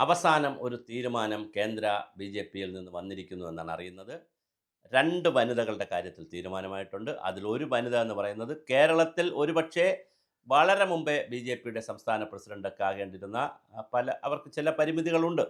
അവസാനം ഒരു തീരുമാനം കേന്ദ്ര ബി.ജെ.പിയിൽ നിന്ന് വന്നിരിക്കുന്നു എന്നാണ് അറിയുന്നത്. 2 വനിതകളുടെ കാര്യത്തിൽ തീരുമാനമായിട്ടുണ്ട്. അതിലൊരു വനിത എന്ന് പറയുന്നത് കേരളത്തിൽ ഒരുപക്ഷേ വളരെ മുമ്പേ ബി.ജെ.പിയുടെ സംസ്ഥാന പ്രസിഡന്റൊക്കെ ആകേണ്ടിരുന്ന അവർക്ക് ചില പരിമിതികളുണ്ട്.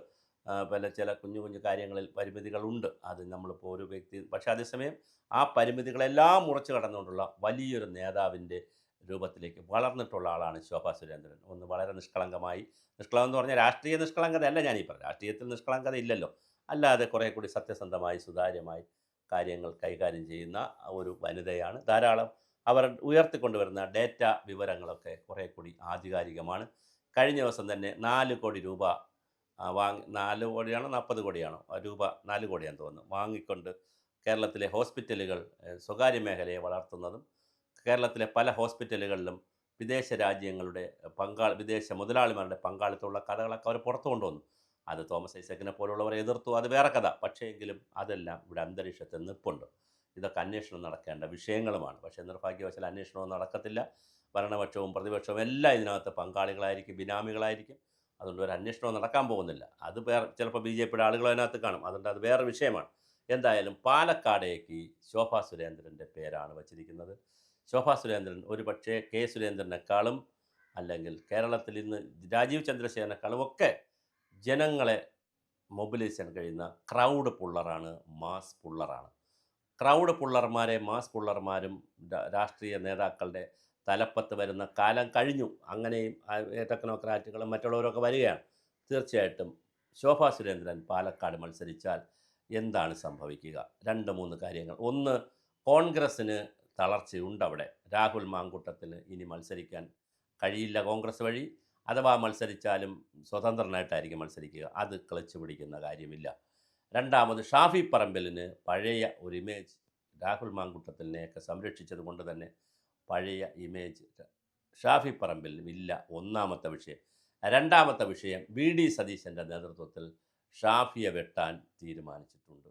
ചില കുഞ്ഞു കുഞ്ഞു കാര്യങ്ങളിൽ പരിമിതികളുണ്ട്. അത് നമ്മളിപ്പോൾ ഒരു വ്യക്തി പക്ഷേ അതേസമയം ആ പരിമിതികളെല്ലാം മുറിച്ച് കടന്നുകൊണ്ടുള്ള വലിയൊരു നേതാവിൻ്റെ രൂപത്തിലേക്ക് വളർന്നിട്ടുള്ള ആളാണ് ശോഭാ സുരേന്ദ്രൻ. ഒന്ന് വളരെ നിഷ്കളങ്കമായി നിഷ്കളങ്കം എന്ന് പറഞ്ഞാൽ രാഷ്ട്രീയ നിഷ്കളങ്കതയല്ല ഞാനീ പറഞ്ഞത്. രാഷ്ട്രീയത്തിൽ നിഷ്കളങ്കത ഇല്ലല്ലോ. അല്ലാതെ കുറേ കൂടി സത്യസന്ധമായി സുതാര്യമായി കാര്യങ്ങൾ കൈകാര്യം ചെയ്യുന്ന ഒരു വനിതയാണ്. ധാരാളം അവർ ഉയർത്തിക്കൊണ്ടുവരുന്ന ഡേറ്റ വിവരങ്ങളൊക്കെ കുറേ കൂടി ആധികാരികമാണ്. കഴിഞ്ഞ ദിവസം തന്നെ 4 കോടി രൂപ 4 കോടിയാണോ 40 കോടിയാണോ രൂപ 4 കോടിയാണെന്ന് തോന്നുന്നു വാങ്ങിക്കൊണ്ട് കേരളത്തിലെ ഹോസ്പിറ്റലുകൾ സ്വകാര്യ മേഖലയെ വളർത്തുന്നതും കേരളത്തിലെ പല ഹോസ്പിറ്റലുകളിലും വിദേശ രാജ്യങ്ങളുടെ വിദേശ മുതലാളിമാരുടെ പങ്കാളിത്തമുള്ള കഥകളൊക്കെ അവർ പുറത്തു കൊണ്ടുവന്നു. അത് തോമസ് ഐസക്കിനെ പോലുള്ളവർ എതിർത്തു, അത് വേറെ കഥ. പക്ഷേ എങ്കിലും അതെല്ലാം ഇവിടെ അന്തരീക്ഷത്തിൽ നിൽപ്പുണ്ട്. ഇതൊക്കെ അന്വേഷണം നടക്കേണ്ട വിഷയങ്ങളുമാണ്. പക്ഷേ നിർഭാഗ്യവശാൽ അന്വേഷണവും നടക്കത്തില്ല. ഭരണപക്ഷവും പ്രതിപക്ഷവും എല്ലാം ഇതിനകത്ത് പങ്കാളികളായിരിക്കും, ബിനാമികളായിരിക്കും. അതുകൊണ്ട് ഒരു അന്വേഷണവും നടക്കാൻ പോകുന്നില്ല. അത് ചിലപ്പോൾ ബി.ജെ.പിയുടെ ആളുകൾ അതിനകത്ത് കാണും. അതുകൊണ്ട് അത് വേറെ വിഷയമാണ്. എന്തായാലും പാലക്കാടേക്ക് ശോഭാ സുരേന്ദ്രൻ്റെ പേരാണ് വച്ചിരിക്കുന്നത്. ശോഭാ സുരേന്ദ്രൻ ഒരുപക്ഷേ കെ സുരേന്ദ്രനേക്കാളും അല്ലെങ്കിൽ കേരളത്തിൽ ഇന്ന് രാജീവ് ചന്ദ്രശേഖരനേക്കാളും ഒക്കെ ജനങ്ങളെ മൊബിലൈസ് ചെയ്യാൻ കഴിയുന്ന ക്രൗഡ് പുള്ളറാണ്, മാസ് പുള്ളറാണ്. ക്രൗഡ് പുള്ളർമാരെ മാസ് പുള്ളർമാരും രാഷ്ട്രീയ നേതാക്കളുടെ തലപ്പത്ത് വരുന്ന കാലം കഴിഞ്ഞു. അങ്ങനെയും ടെക്നോക്രാറ്റുകളും മറ്റുള്ളവരൊക്കെ വരികയാണ്. തീർച്ചയായിട്ടും ശോഭാ സുരേന്ദ്രൻ പാലക്കാട് മത്സരിച്ചാൽ എന്താണ് സംഭവിക്കുക? 2-3 കാര്യങ്ങൾ. ഒന്ന്, കോൺഗ്രസ്സിന് തളർച്ചയുണ്ടവിടെ. രാഹുൽ മാങ്കൂട്ടത്തിന് ഇനി മത്സരിക്കാൻ കഴിയില്ല കോൺഗ്രസ് വഴി. അഥവാ മത്സരിച്ചാലും സ്വതന്ത്രനായിട്ടായിരിക്കും മത്സരിക്കുക. അത് ക്ലച്ച് പിടിക്കുന്ന കാര്യമില്ല. രണ്ടാമത്, ഷാഫി പറമ്പിലിന് പഴയ ഒരു ഇമേജ് രാഹുൽ മാങ്കൂട്ടത്തിനെയൊക്കെ സംരക്ഷിച്ചത് കൊണ്ട് തന്നെ പഴയ ഇമേജ് ഷാഫി പറമ്പിലിനും ഇല്ല. ഒന്നാമത്തെ വിഷയം. രണ്ടാമത്തെ വിഷയം, വി.ഡി. സതീശൻ്റെ നേതൃത്വത്തിൽ ഷാഫിയെ വെട്ടാൻ തീരുമാനിച്ചിട്ടുണ്ട്.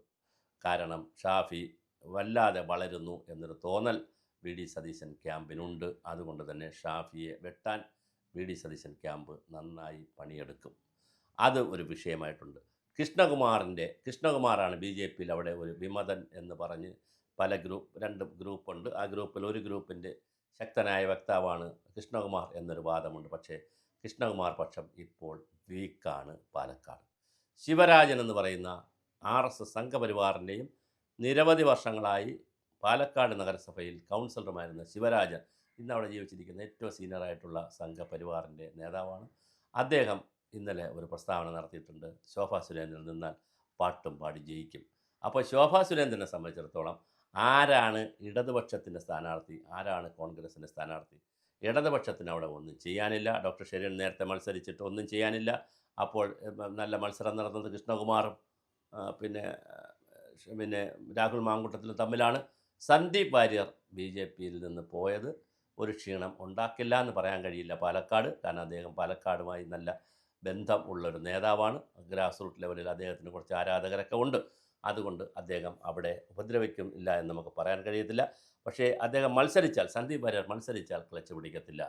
കാരണം ഷാഫി വല്ലാതെ വളരുന്നു എന്നൊരു തോന്നൽ വി.ഡി. സതീശൻ ക്യാമ്പിനുണ്ട്. അതുകൊണ്ട് തന്നെ ഷാഫിയെ വെട്ടാൻ വി.ഡി. സതീശൻ ക്യാമ്പ് നന്നായി പണിയെടുക്കും. അത് ഒരു വിഷയമായിട്ടുണ്ട്. കൃഷ്ണകുമാറാണ് ബി.ജെ.പിയിൽ അവിടെ ഒരു വിമതൻ എന്ന് പറഞ്ഞ് പല 2 ഗ്രൂപ്പുണ്ട്. ആ ഗ്രൂപ്പിൽ ഒരു ഗ്രൂപ്പിൻ്റെ ശക്തനായ വക്താവാണ് കൃഷ്ണകുമാർ എന്നൊരു വാദമുണ്ട്. പക്ഷേ കൃഷ്ണകുമാർ പക്ഷം ഇപ്പോൾ വീക്കാണ് പാലക്കാട്. ശിവരാജൻ എന്ന് പറയുന്ന RSS സംഘപരിവാറിൻ്റെയും നിരവധി വർഷങ്ങളായി പാലക്കാട് നഗരസഭയിൽ കൗൺസിലറുമായിരുന്ന ശിവരാജൻ ഇന്നവിടെ ജീവിച്ചിരിക്കുന്ന ഏറ്റവും സീനിയറായിട്ടുള്ള സംഘപരിവാറിൻ്റെ നേതാവാണ്. അദ്ദേഹം ഇന്നലെ ഒരു പ്രസ്താവന നടത്തിയിട്ടുണ്ട്. ശോഭാ സുരേന്ദ്രൻ നിന്നാൽ പാട്ടും പാടി ജയിക്കും. അപ്പോൾ ശോഭാ സുരേന്ദ്രനെ സംബന്ധിച്ചിടത്തോളം ആരാണ് ഇടതുപക്ഷത്തിൻ്റെ സ്ഥാനാർത്ഥി, ആരാണ് കോൺഗ്രസിൻ്റെ സ്ഥാനാർത്ഥി? ഇടതുപക്ഷത്തിന് അവിടെ ഒന്നും ചെയ്യാനില്ല. ഡോക്ടർ ഷെരീൻ നേരത്തെ മത്സരിച്ചിട്ട് ഒന്നും ചെയ്യാനില്ല. അപ്പോൾ നല്ല മത്സരം നടന്നത് കൃഷ്ണകുമാറും പിന്നെ രാഹുൽ മാങ്കൂട്ടത്തിലും തമ്മിലാണ്. സന്ദീപ് വാര്യർ ബി.ജെ.പിയിൽ നിന്ന് പോയത് ഒരു ക്ഷീണം ഉണ്ടാക്കില്ല എന്ന് പറയാൻ കഴിയില്ല പാലക്കാട്. കാരണം അദ്ദേഹം പാലക്കാടുമായി നല്ല ബന്ധം ഉള്ളൊരു നേതാവാണ്. ഗ്രാസ് റൂട്ട് ലെവലിൽ അദ്ദേഹത്തിന് കുറച്ച് ആരാധകരൊക്കെ ഉണ്ട്. അതുകൊണ്ട് അദ്ദേഹം അവിടെ ഉപദ്രവിക്കും ഇല്ല എന്ന് നമുക്ക് പറയാൻ കഴിയത്തില്ല. പക്ഷേ അദ്ദേഹം മത്സരിച്ചാൽ, സന്ദീപ് വാര്യർ മത്സരിച്ചാൽ ക്ലച്ച് പിടിക്കത്തില്ല,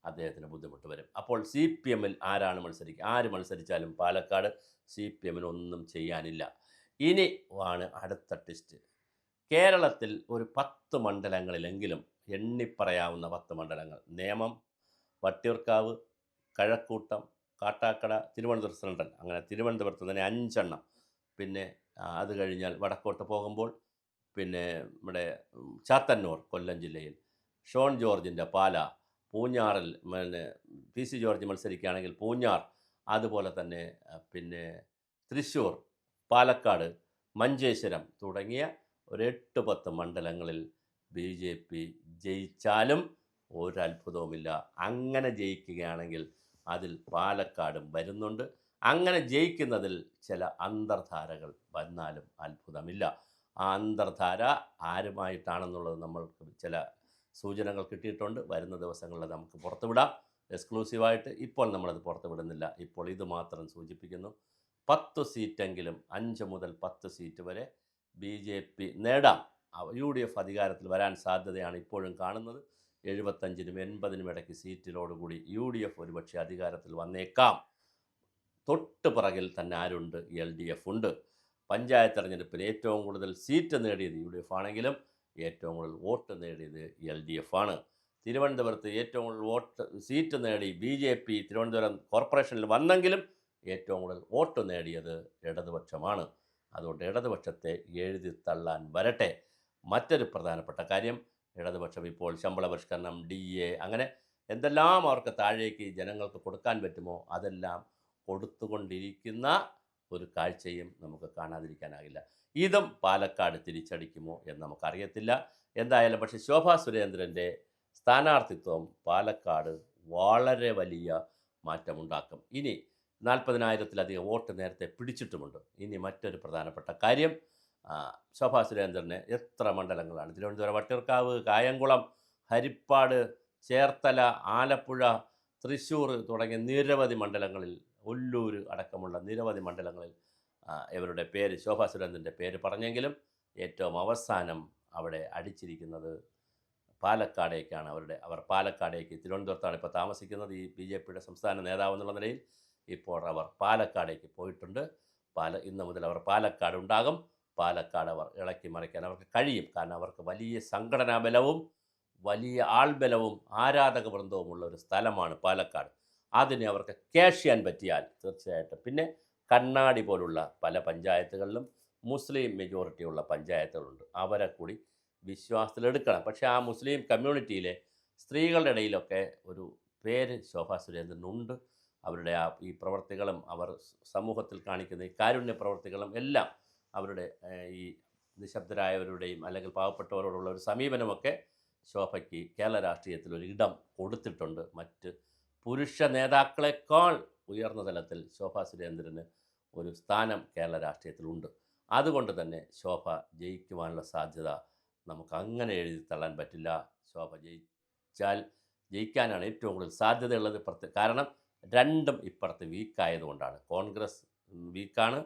അദ്ദേഹത്തിന് ബുദ്ധിമുട്ട് വരും. അപ്പോൾ CPM-ൽ ആരാണ് മത്സരിക്കുക? ആര് മത്സരിച്ചാലും പാലക്കാട് CPM-ന് ഒന്നും ചെയ്യാനില്ല. ഇനി ആണ് അടുത്ത ടെസ്റ്റ്. കേരളത്തിൽ ഒരു 10 മണ്ഡലങ്ങളിലെങ്കിലും എണ്ണിപ്പറയാവുന്ന 10 മണ്ഡലങ്ങൾ, നേമം, വട്ടിയൂർക്കാവ്, കഴക്കൂട്ടം, കാട്ടാക്കട, തിരുവനന്തപുരം സെൻട്രൽ, അങ്ങനെ തിരുവനന്തപുരത്ത് തന്നെ 5 എണ്ണം. പിന്നെ അത് കഴിഞ്ഞാൽ വടക്കോട്ട് പോകുമ്പോൾ പിന്നെ നമ്മുടെ ചാത്തന്നൂർ കൊല്ലം ജില്ലയിൽ, ഷോൺ ജോർജിൻ്റെ പാല, പൂഞ്ഞാറിൽ PC ജോർജ് മത്സരിക്കുകയാണെങ്കിൽ പൂഞ്ഞാർ, അതുപോലെ തന്നെ പിന്നെ തൃശ്ശൂർ, പാലക്കാട്, മഞ്ചേശ്വരം തുടങ്ങിയ ഒരു 8-10 മണ്ഡലങ്ങളിൽ BJP ജയിച്ചാലും ഒരത്ഭുതവുമില്ല. അങ്ങനെ ജയിക്കുകയാണെങ്കിൽ അതിൽ പാലക്കാടും വരുന്നുണ്ട്. അങ്ങനെ ജയിക്കുന്നതിൽ ചില അന്തർധാരകൾ വന്നാലും അത്ഭുതമില്ല. ആ അന്തർധാര ആരുമായിട്ടാണെന്നുള്ളത് നമ്മൾക്ക് ചില സൂചനകൾ കിട്ടിയിട്ടുണ്ട്. വരുന്ന ദിവസങ്ങളിൽ നമുക്ക് പുറത്തുവിടാം എക്സ്ക്ലൂസീവായിട്ട്. ഇപ്പോൾ നമ്മളത് പുറത്തുവിടുന്നില്ല. ഇപ്പോൾ ഇത് മാത്രം സൂചിപ്പിക്കുന്നു. 10 സീറ്റെങ്കിലും, 5 മുതൽ 10 സീറ്റ് വരെ BJP നേടാം. UDF അധികാരത്തിൽ വരാൻ സാധ്യതയാണ് ഇപ്പോഴും കാണുന്നത്. 75-നും 80-നും ഇടയ്ക്ക് സീറ്റിലോടുകൂടി UDF ഒരുപക്ഷെ അധികാരത്തിൽ വന്നേക്കാം. തൊട്ട് പിറകിൽ തന്നെ ആരുണ്ട്? LDF ഉണ്ട്. പഞ്ചായത്ത് തെരഞ്ഞെടുപ്പിൽ ഏറ്റവും കൂടുതൽ സീറ്റ് നേടിയത് UDF ആണെങ്കിലും ഏറ്റവും കൂടുതൽ വോട്ട് നേടിയത് LDF ആണ്. തിരുവനന്തപുരത്ത് ഏറ്റവും കൂടുതൽ സീറ്റ് നേടി BJP തിരുവനന്തപുരം കോർപ്പറേഷനിൽ വന്നെങ്കിലും ഏറ്റവും കൂടുതൽ വോട്ട് നേടിയത് ഇടതുപക്ഷമാണ്. അതുകൊണ്ട് ഇടതുപക്ഷത്തെ എഴുതി തള്ളാൻ വരട്ടെ. മറ്റൊരു പ്രധാനപ്പെട്ട കാര്യം, ഇടതുപക്ഷം ഇപ്പോൾ ശമ്പള പരിഷ്കരണം, DA അങ്ങനെ എന്തെല്ലാം അവർക്ക് താഴേക്ക് ജനങ്ങൾക്ക് കൊടുക്കാൻ പറ്റുമോ അതെല്ലാം കൊടുത്തുകൊണ്ടിരിക്കുന്ന ഒരു കാഴ്ചയും നമുക്ക് കാണാതിരിക്കാനാകില്ല. ഇതും പാലക്കാട് തിരിച്ചടിക്കുമോ എന്ന് നമുക്കറിയത്തില്ല. എന്തായാലും പക്ഷേ ശോഭാ സുരേന്ദ്രൻ്റെ സ്ഥാനാർത്ഥിത്വം പാലക്കാട് വളരെ വലിയ മാറ്റമുണ്ടാക്കും. ഇനി 40,000-ലധികം വോട്ട് നേരത്തെ പിടിച്ചിട്ടുമുണ്ട്. ഇനി മറ്റൊരു പ്രധാനപ്പെട്ട കാര്യം, ശോഭാ സുരേന്ദ്രന് എത്ര മണ്ഡലങ്ങളാണ്? തിരുവനന്തപുരം വട്ടിയൂർക്കാവ്, കായംകുളം, ഹരിപ്പാട്, ചേർത്തല, ആലപ്പുഴ, തൃശ്ശൂർ തുടങ്ങിയ നിരവധി മണ്ഡലങ്ങളിൽ, ഒല്ലൂർ അടക്കമുള്ള നിരവധി മണ്ഡലങ്ങളിൽ ഇവരുടെ പേര്, ശോഭാ സുരേന്ദ്രൻ്റെ പേര് പറഞ്ഞെങ്കിലും ഏറ്റവും അവസാനം അവിടെ അടിച്ചിരിക്കുന്നത് പാലക്കാടേക്കാണ്. അവർ പാലക്കാടേക്ക്, തിരുവനന്തപുരത്താണ് ഇപ്പോൾ താമസിക്കുന്നത് ഈ BJPയുടെ സംസ്ഥാന നേതാവ് എന്നുള്ള നിലയിൽ. ഇപ്പോൾ അവർ പാലക്കാടേക്ക് പോയിട്ടുണ്ട്. ഇന്ന് മുതൽ അവർ പാലക്കാട് ഉണ്ടാകും. പാലക്കാട് അവർ ഇളക്കി മറിക്കാൻ അവർക്ക് കഴിയും. കാരണം അവർക്ക് വലിയ സംഘടനാ ബലവും വലിയ ആൾബലവും ആരാധക വൃന്ദവുമുള്ള ഒരു സ്ഥലമാണ് പാലക്കാട്. അതിനെ അവർക്ക് ക്യാഷ് ചെയ്യാൻ പറ്റിയാൽ തീർച്ചയായിട്ടും, പിന്നെ കണ്ണാടി പോലുള്ള പല പഞ്ചായത്തുകളിലും മുസ്ലിം മെജോറിറ്റിയുള്ള പഞ്ചായത്തുകളുണ്ട്. അവരെ കൂടി വിശ്വാസത്തിലെടുക്കണം. പക്ഷേ ആ മുസ്ലിം കമ്മ്യൂണിറ്റിയിലെ സ്ത്രീകളുടെ ഇടയിലൊക്കെ ഒരു പേര് ശോഭാ സുരേന്ദ്രനുണ്ട്. അവരുടെ ഈ പ്രവർത്തികളും അവർ സമൂഹത്തിൽ കാണിക്കുന്ന ഈ കാരുണ്യ പ്രവർത്തികളും എല്ലാം, അവരുടെ ഈ നിശബ്ദരായവരുടെയും അല്ലെങ്കിൽ പാവപ്പെട്ടവരോടുള്ള ഒരു സമീപനമൊക്കെ ശോഭയ്ക്ക് കേരള രാഷ്ട്രീയത്തിൽ ഒരു ഇടം കൊടുത്തിട്ടുണ്ട്. മറ്റ് പുരുഷ നേതാക്കളെക്കാൾ ഉയർന്ന തലത്തിൽ ശോഭാ സുരേന്ദ്രന് ഒരു സ്ഥാനം കേരള രാഷ്ട്രീയത്തിലുണ്ട്. അതുകൊണ്ട് തന്നെ ശോഭ ജയിക്കുവാനുള്ള സാധ്യത നമുക്ക് അങ്ങനെ എഴുതി തള്ളാൻ പറ്റില്ല. ശോഭ ജയിക്കാനാണ് ഏറ്റവും കൂടുതൽ സാധ്യതയുള്ളത്. കാരണം രണ്ടും ഇപ്പുറത്ത് വീക്കായതുകൊണ്ടാണ്. കോൺഗ്രസ് വീക്കാണ്.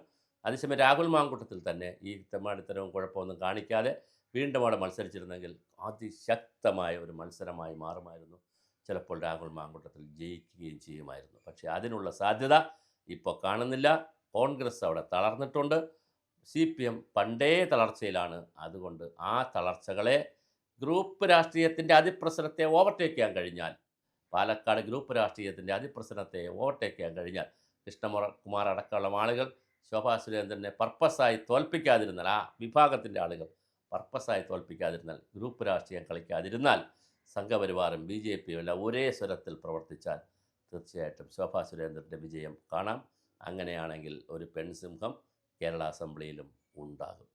അതേസമയം രാഹുൽ മാങ്കൂട്ടത്തിൽ തന്നെ ഈ തെമ്മാടിത്തരവും കുഴപ്പമൊന്നും കാണിക്കാതെ വീണ്ടും അവിടെ മത്സരിച്ചിരുന്നെങ്കിൽ അതിശക്തമായ ഒരു മത്സരമായി മാറുമായിരുന്നു. ചിലപ്പോൾ രാഹുൽ മാങ്കൂട്ടത്തിൽ ജയിക്കുകയും ചെയ്യുമായിരുന്നു. പക്ഷേ അതിനുള്ള സാധ്യത ഇപ്പോൾ കാണുന്നില്ല. കോൺഗ്രസ് അവിടെ തളർന്നിട്ടുണ്ട്. CPM പണ്ടേ തളർച്ചയിലാണ്. അതുകൊണ്ട് ആ തളർച്ചകളെ ഗ്രൂപ്പ് രാഷ്ട്രീയത്തിൻ്റെ അതിപ്രസരത്തെ ഓവർടേക്ക് ചെയ്യാൻ കഴിഞ്ഞാൽ, പാലക്കാട് ഗ്രൂപ്പ് രാഷ്ട്രീയത്തിൻ്റെ അതിപ്രസരത്തെ ഓവർടേക്ക് ചെയ്യാൻ കഴിഞ്ഞാൽ, കൃഷ്ണകുമാർ അടക്കമുള്ള ആളുകൾ ശോഭാ സുരേന്ദ്രനെ പർപ്പസായി തോൽപ്പിക്കാതിരുന്നാൽ, ആ വിഭാഗത്തിൻ്റെ ആളുകൾ പർപ്പസായി തോൽപ്പിക്കാതിരുന്നാൽ, ഗ്രൂപ്പ് രാഷ്ട്രീയം കളിക്കാതിരുന്നാൽ, സംഘപരിവാറും BJPയും എല്ലാം ഒരേ സ്വരത്തിൽ പ്രവർത്തിച്ചാൽ തീർച്ചയായിട്ടും ശോഭാ സുരേന്ദ്രൻ്റെ വിജയം കാണാം. അങ്ങനെയാണെങ്കിൽ ഒരു പെൺസിംഹം കേരള അസംബ്ലിയിലും ഉണ്ടാകും.